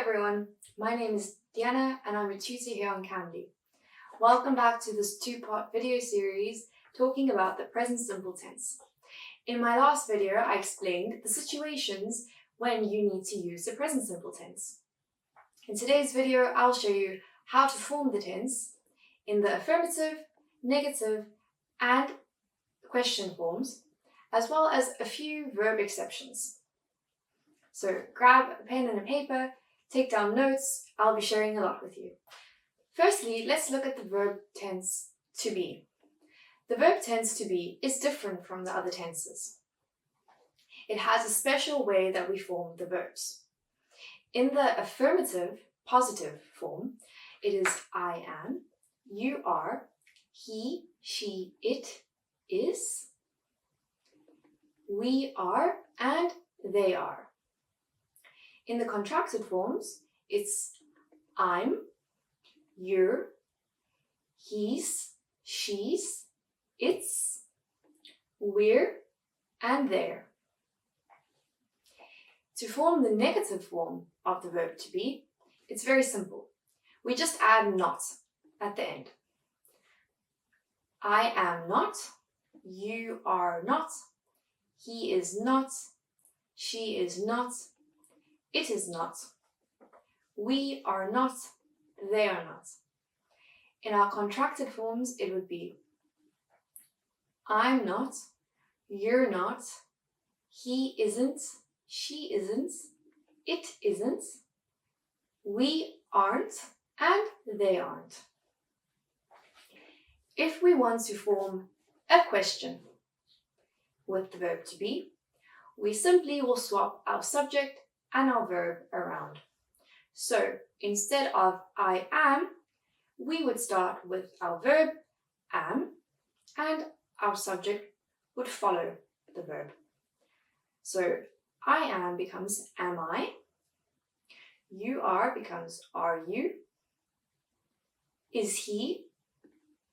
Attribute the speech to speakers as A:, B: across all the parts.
A: everyone, my name is Diana and I'm a tutor here on Cambly. Welcome back to this two-part video series talking about the present simple tense. In my last video, I explained the situations when you need to use the present simple tense. In today's video, I'll show you how to form the tense in the affirmative, negative, and question forms, as well as a few verb exceptions. So grab a pen and a paper, take down notes. I'll be sharing a lot with you. Firstly, let's look at the verb tense to be. The verb tense to be is different from the other tenses. It has a special way that we form the verbs. In the affirmative, positive form, it is I am, you are, he, she, it is, we are, and they are. In the contracted forms, it's I'm, you're, he's, she's, it's, we're, and they're. To form the negative form of the verb to be, it's very simple. We just add not at the end. I am not, you are not, he is not, she is not, it is not, we are not, they are not. In our contracted forms, it would be I'm not, you're not, he isn't, she isn't, it isn't, we aren't, and they aren't. If we want to form a question with the verb to be, we simply will swap our subject and our verb around. So instead of I am, we would start with our verb am, and our subject would follow the verb. So I am becomes am I, you are becomes are you, is he,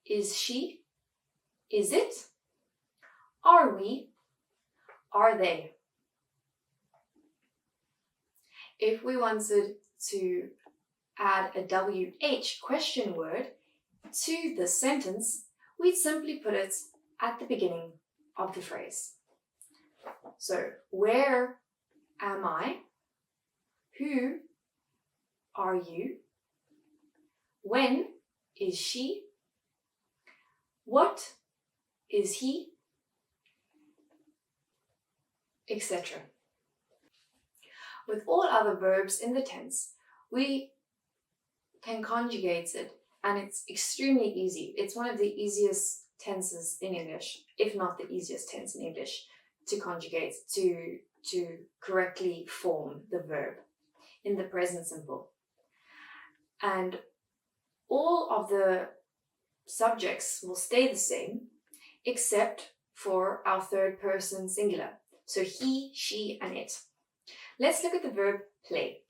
A: is she, is it, are we, are they. If we wanted to add a WH question word to the sentence, we'd simply put it at the beginning of the phrase. So, where am I? Who are you? When is she? What is he? Etc. With all other verbs in the tense, we can conjugate it, and it's extremely easy. It's one of the easiest tenses in English, if not the easiest tense in English, to conjugate, to correctly form the verb in the present simple. And all of the subjects will stay the same, except for our third person singular. So he, she, and it. Let's look at the verb play.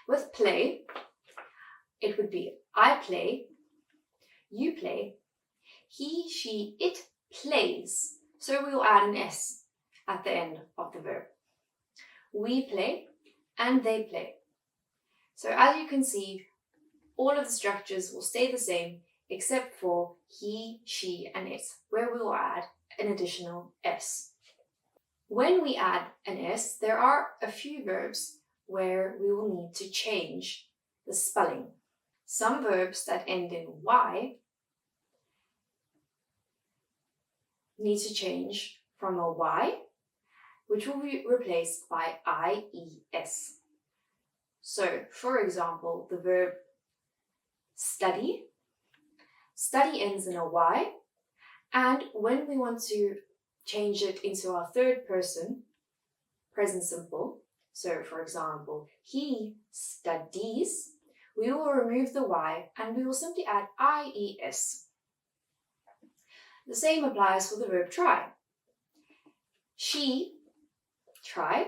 A: With play, it would be I play, you play, he, she, it plays. So we will add an S at the end of the verb. We play and they play. So as you can see, all of the structures will stay the same except for he, she, and it, where we will add an additional S. When we add an S, there are a few verbs where we will need to change the spelling. Some verbs that end in Y need to change from a Y, which will be replaced by IES. So, for example, the verb study. Study ends in a Y, and when we want to change it into our third person, present simple, so for example, he studies, we will remove the Y and we will simply add IES. The same applies for the verb try. She tried,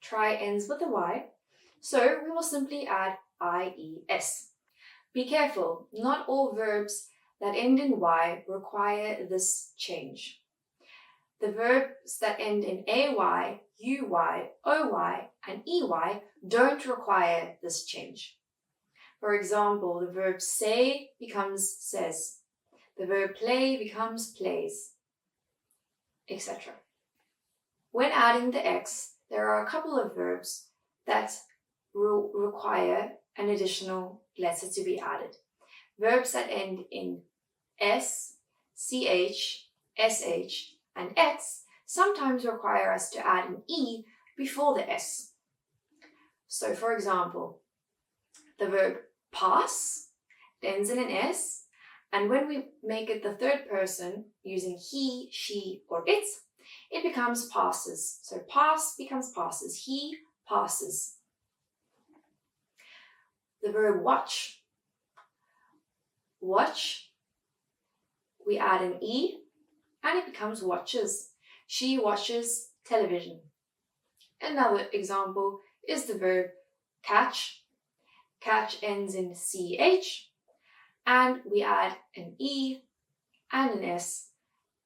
A: try ends with a Y, so we will simply add IES. Be careful, not all verbs that end in Y require this change. the verbs that end in AY, UY, OY, and EY don't require this change. For example, the verb say becomes says. The verb play becomes plays, etc. When adding the X, there are a couple of verbs that will require an additional letter to be added. Verbs that end in S, CH, SH, and X sometimes require us to add an E before the S. So for example, the verb pass ends in an S, and when we make it the third person using he, she, or it, it becomes passes. So pass becomes passes. He passes. The verb watch. Watch, we add an E, and it becomes watches. She watches television. Another example is the verb catch. Catch ends in CH, and we add an E and an S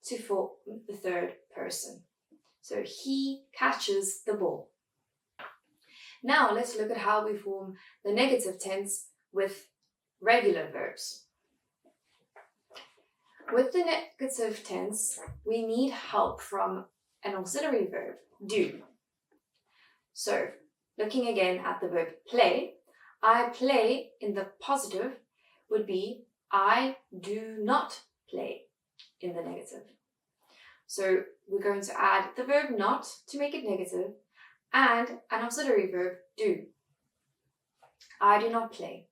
A: to form the third person. So he catches the ball. Now let's look at how we form the negative tense with regular verbs. With the negative tense, we need help from an auxiliary verb, do. So, looking again at the verb play, I play in the positive would be I do not play in the negative. So, we're going to add the verb not to make it negative and an auxiliary verb, do. I do not play.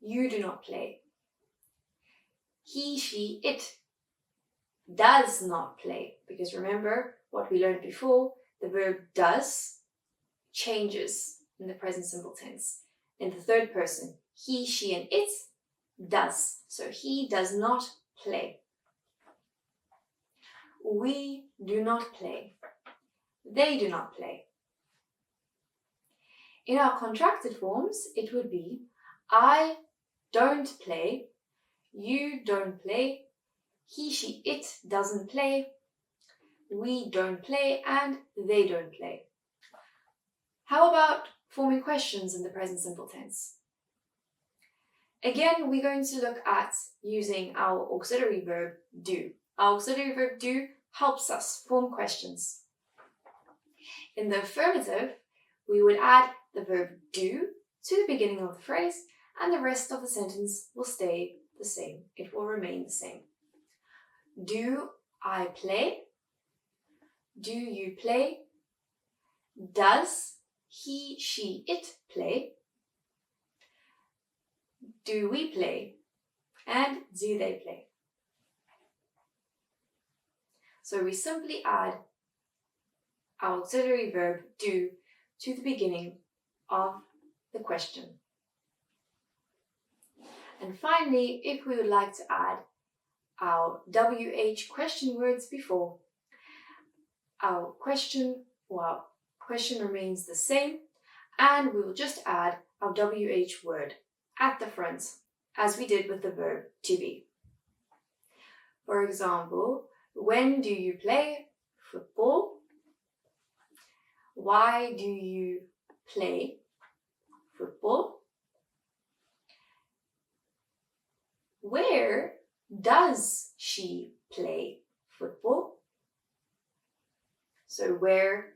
A: You do not play. He, she, it does not play. Because remember what we learned before, the verb does changes in the present simple tense. In the third person, he, she, and it does. So he does not play. We do not play. They do not play. In our contracted forms, it would be I don't play. You don't play, he, she, it doesn't play, we don't play, and they don't play. How about forming questions in the present simple tense? Again, we're going to look at using our auxiliary verb do. Our auxiliary verb do helps us form questions. In the affirmative, we would add the verb do to the beginning of the phrase, and the rest of the sentence will stay the same. It will remain the same. Do I play? Do you play? Does he, she, it play? Do we play? And do they play? So we simply add our auxiliary verb do to the beginning of the question. And finally, if we would like to add our WH question words before, our question remains the same, and we will just add our WH word at the front, as we did with the verb to be. For example, when do you play football? Why do you play football? Where does she play football? So where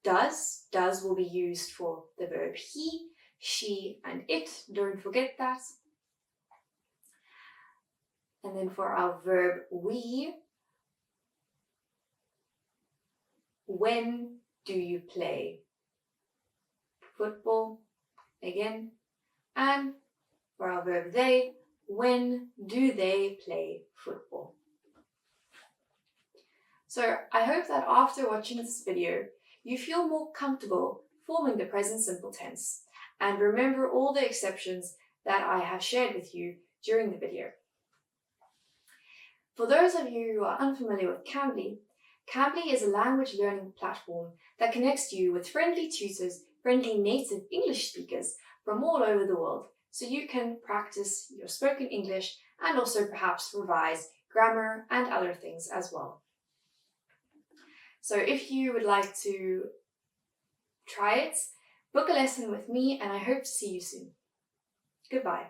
A: does will be used for the verb he, she, and it. Don't forget that. And then for our verb we, when do you play football? Again. And for our verb they, when do they play football? So I hope that after watching this video, you feel more comfortable forming the present simple tense and remember all the exceptions that I have shared with you during the video. For those of you who are unfamiliar with Cambly, Cambly is a language learning platform that connects you with friendly tutors, friendly native English speakers from all over the world, so you can practice your spoken English and also perhaps revise grammar and other things as well. So if you would like to try it, book a lesson with me, and I hope to see you soon. Goodbye.